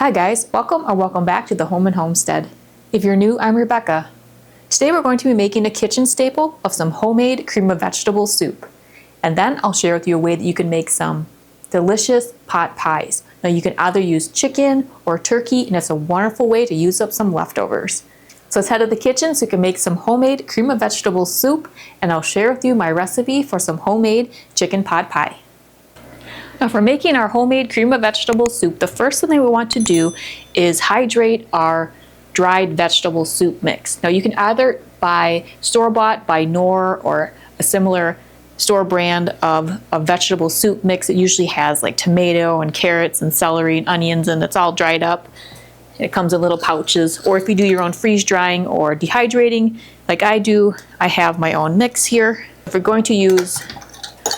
Hi guys, welcome or welcome back to the Home and Homestead. If you're new, I'm Rebecca. Today we're going to be making a kitchen staple of some homemade cream of vegetable soup. And then I'll share with you a way that you can make some delicious pot pies. Now you can either use chicken or turkey, and it's a wonderful way to use up some leftovers. So let's head to the kitchen so we can make some homemade cream of vegetable soup, and I'll share with you my recipe for some homemade chicken pot pie. Now for making our homemade cream of vegetable soup, the first thing that we want to do is hydrate our dried vegetable soup mix. Now you can either buy store-bought by Knorr or a similar store brand of a vegetable soup mix. It usually has like tomato and carrots and celery and onions, and it's all dried up. It comes in little pouches. Or if you do your own freeze drying or dehydrating like I do, I have my own mix here. If you're going to use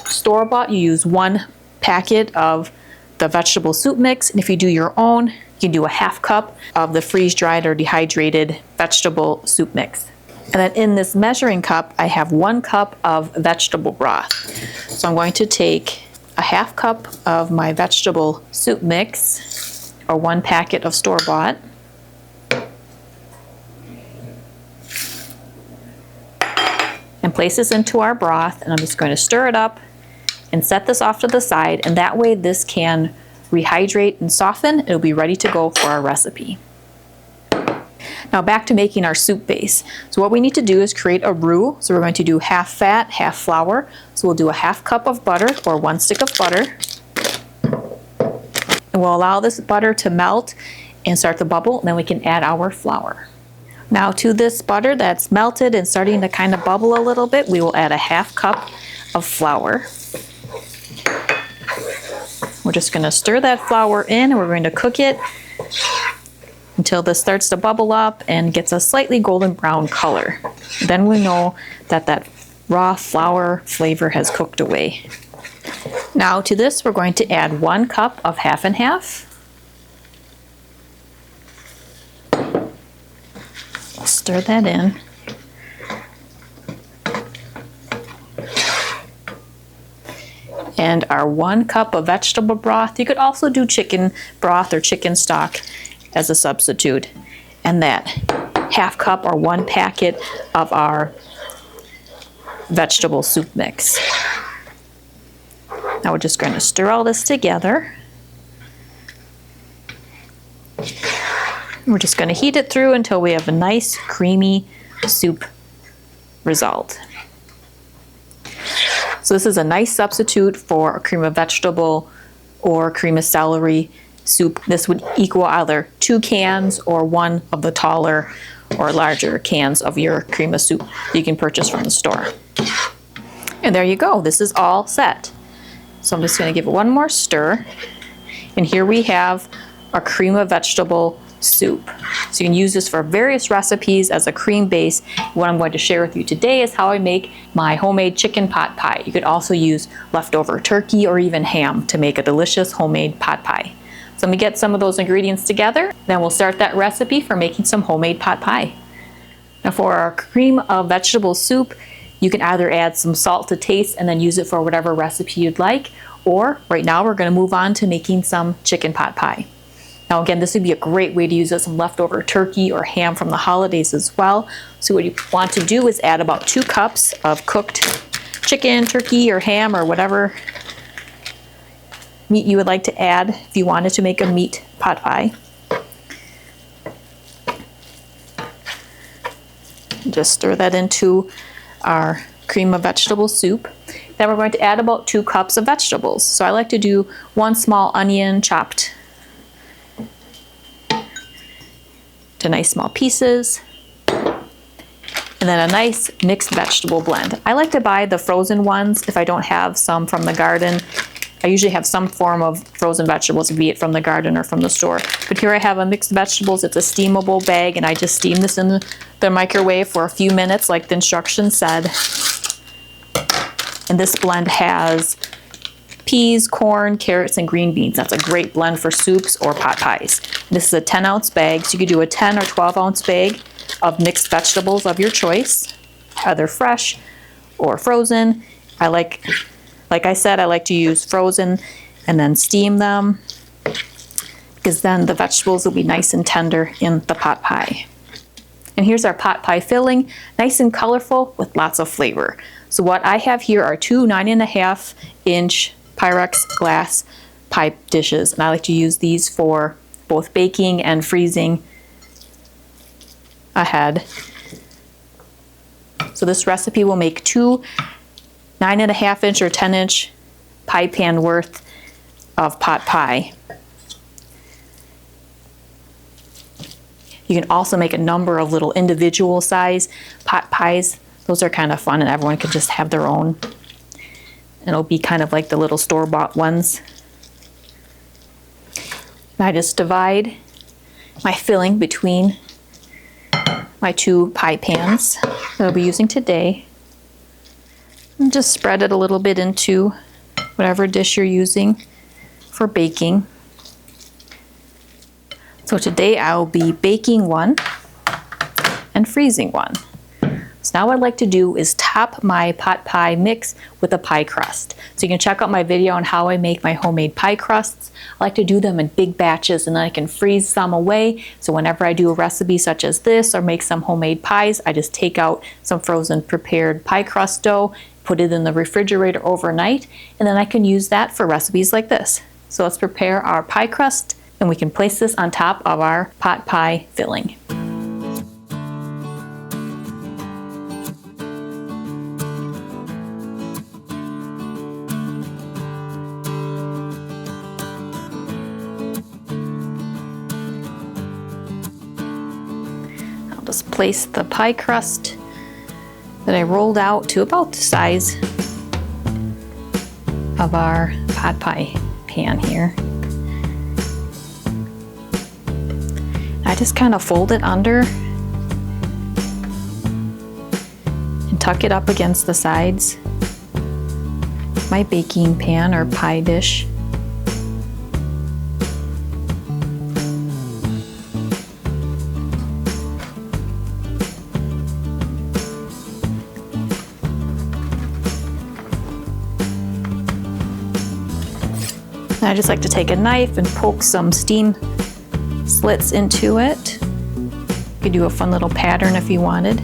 store-bought, you use 1 packet of the vegetable soup mix, and if you do your own, you can do a 1/2 cup of the freeze-dried or dehydrated vegetable soup mix. And then in this measuring cup, I have 1 cup of vegetable broth. So I'm going to take a 1/2 cup of my vegetable soup mix, or 1 packet of store-bought, and place this into our broth, and I'm just going to stir it up and set this off to the side, and that way this can rehydrate and soften. It'll be ready to go for our recipe. Now back to making our soup base. So what we need to do is create a roux. So we're going to do 1/2 fat, 1/2 flour. So we'll do a 1/2 cup of butter, or 1 stick of butter. And we'll allow this butter to melt and start to bubble, and then we can add our flour. Now to this butter that's melted and starting to kind of bubble a little bit, we will add a 1/2 cup of flour. We're just going to stir that flour in, and we're going to cook it until this starts to bubble up and gets a slightly golden brown color. Then we know that that raw flour flavor has cooked away. Now to this, we're going to add 1 cup of 1/2 and 1/2. Stir that in. And our 1 cup of vegetable broth. You could also do chicken broth or chicken stock as a substitute. And that 1/2 cup or 1 packet of our vegetable soup mix. Now we're just going to stir all this together. We're just going to heat it through until we have a nice creamy soup result. So this is a nice substitute for a cream of vegetable or cream of celery soup. This would equal either 2 cans or 1 of the taller or larger cans of your cream of soup you can purchase from the store. And there you go. This is all set. So I'm just going to give it 1 more stir. And here we have our cream of vegetable soup. So you can use this for various recipes as a cream base. What I'm going to share with you today is how I make my homemade chicken pot pie. You could also use leftover turkey or even ham to make a delicious homemade pot pie. So let me get some of those ingredients together, then we'll start that recipe for making some homemade pot pie. Now for our cream of vegetable soup, you can either add some salt to taste and then use it for whatever recipe you'd like, or right now we're going to move on to making some chicken pot pie. Now again, this would be a great way to use some leftover turkey or ham from the holidays as well. So what you want to do is add about 2 cups of cooked chicken, turkey, or ham, or whatever meat you would like to add if you wanted to make a meat pot pie. Just stir that into our cream of vegetable soup. Then we're going to add about 2 cups of vegetables. So I like to do 1 small onion chopped to nice small pieces, and then a nice mixed vegetable blend. I like to buy the frozen ones if I don't have some from the garden. I usually have some form of frozen vegetables, be it from the garden or from the store. But here I have a mixed vegetables. It's a steamable bag, and I just steam this in the microwave for a few minutes like the instructions said. And this blend has peas, corn, carrots, and green beans. That's a great blend for soups or pot pies. This is a 10-ounce bag, so you could do a 10 or 12-ounce bag of mixed vegetables of your choice, either fresh or frozen. Like I said, I like to use frozen and then steam them, because because then the vegetables will be nice and tender in the pot pie. And here's our pot pie filling, nice and colorful with lots of flavor. So what I have here are two 9.5-inch Pyrex glass pie dishes, and I like to use these for both baking and freezing ahead. So this recipe will make two 9.5-inch or 10-inch pie pan worth of pot pie. You can also make a number of little individual size pot pies. Those are kind of fun, and everyone can just have their own. It'll be kind of like the little store-bought ones. And I just divide my filling between my two pie pans that I'll be using today. And just spread it a little bit into whatever dish you're using for baking. So today I'll be baking one and freezing one. So now what I'd like to do is top my pot pie mix with a pie crust. So you can check out my video on how I make my homemade pie crusts. I like to do them in big batches, and then I can freeze some away. So whenever I do a recipe such as this or make some homemade pies, I just take out some frozen prepared pie crust dough, put it in the refrigerator overnight, and then I can use that for recipes like this. So let's prepare our pie crust, and we can place this on top of our pot pie filling. I'll just place the pie crust that I rolled out to about the size of our pot pie pan here. I just kind of fold it under and tuck it up against the sides of my baking pan or pie dish. And I just like to take a knife and poke some steam slits into it. You could do a fun little pattern if you wanted.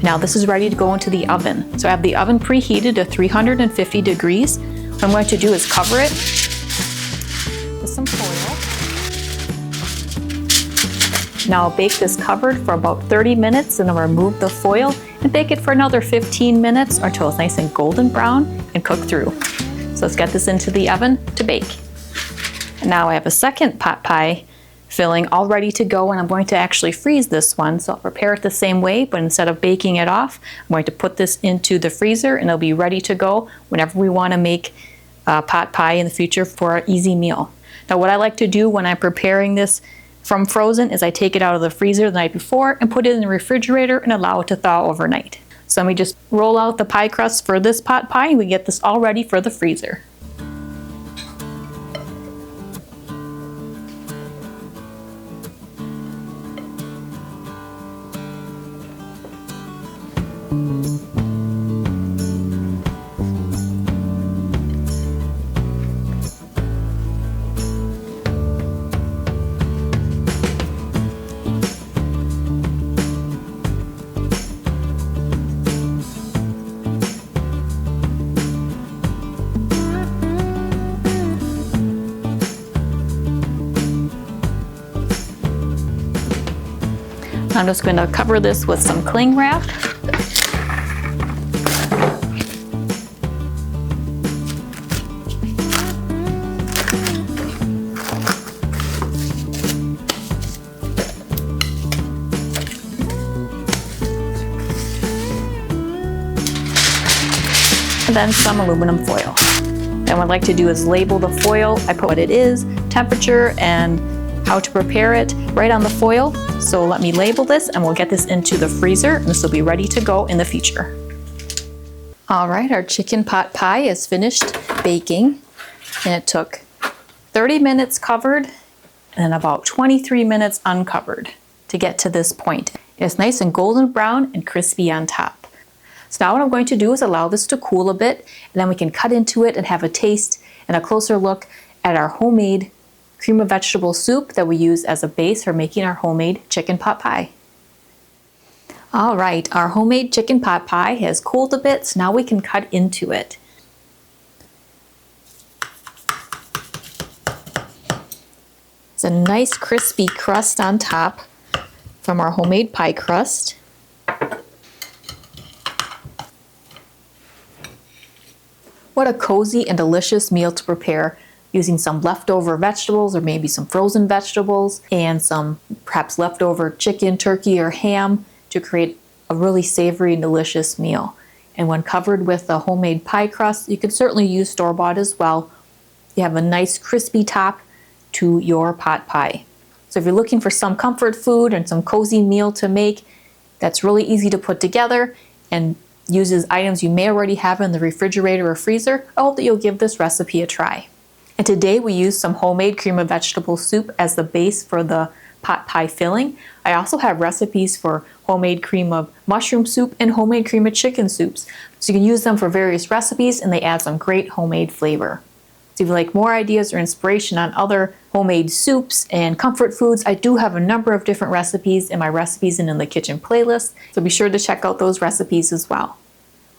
Now this is ready to go into the oven. So I have the oven preheated to 350 degrees. What I'm going to do is cover it with some foil. Now I'll bake this covered for about 30 minutes, and then I'll remove the foil and bake it for another 15 minutes or until it's nice and golden brown and cook through. So let's get this into the oven to bake. And now I have a second pot pie filling all ready to go, and I'm going to actually freeze this one. So I'll prepare it the same way, but instead of baking it off, I'm going to put this into the freezer, and it'll be ready to go whenever we want to make pot pie in the future for an easy meal. Now what I like to do when I'm preparing this from frozen is I take it out of the freezer the night before and put it in the refrigerator and allow it to thaw overnight. So let me just roll out the pie crust for this pot pie, and we get this all ready for the freezer. I'm just going to cover this with some cling wrap. And then some aluminum foil. And what I'd like to do is label the foil. I put what it is, temperature, and how to prepare it right on the foil. So let me label this, and we'll get this into the freezer, and this will be ready to go in the future. All right, our chicken pot pie is finished baking, and it took 30 minutes covered and about 23 minutes uncovered to get to this point. It's nice and golden brown and crispy on top. So now what I'm going to do is allow this to cool a bit, and then we can cut into it and have a taste and a closer look at our homemade cream of vegetable soup that we use as a base for making our homemade chicken pot pie. All right, our homemade chicken pot pie has cooled a bit, so now we can cut into it. It's a nice crispy crust on top from our homemade pie crust. What a cozy and delicious meal to prepare using some leftover vegetables or maybe some frozen vegetables and some perhaps leftover chicken, turkey, or ham to create a really savory and delicious meal. And when covered with a homemade pie crust, you can certainly use store-bought as well. You have a nice crispy top to your pot pie. So if you're looking for some comfort food and some cozy meal to make that's really easy to put together and uses items you may already have in the refrigerator or freezer, I hope that you'll give this recipe a try. And today we used some homemade cream of vegetable soup as the base for the pot pie filling. I also have recipes for homemade cream of mushroom soup and homemade cream of chicken soups. So you can use them for various recipes and they add some great homemade flavor. So if you'd like more ideas or inspiration on other homemade soups and comfort foods, I do have a number of different recipes in my recipes and in the kitchen playlist. So be sure to check out those recipes as well.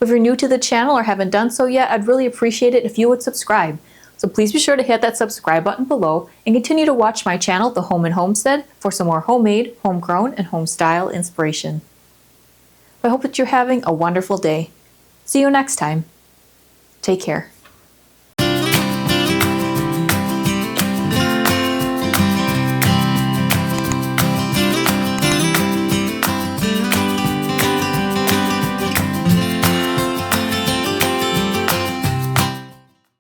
If you're new to the channel or haven't done so yet, I'd really appreciate it if you would subscribe. So please be sure to hit that subscribe button below and continue to watch my channel, The Home and Homestead, for some more homemade, homegrown, and home style inspiration. I hope that you're having a wonderful day. See you next time. Take care.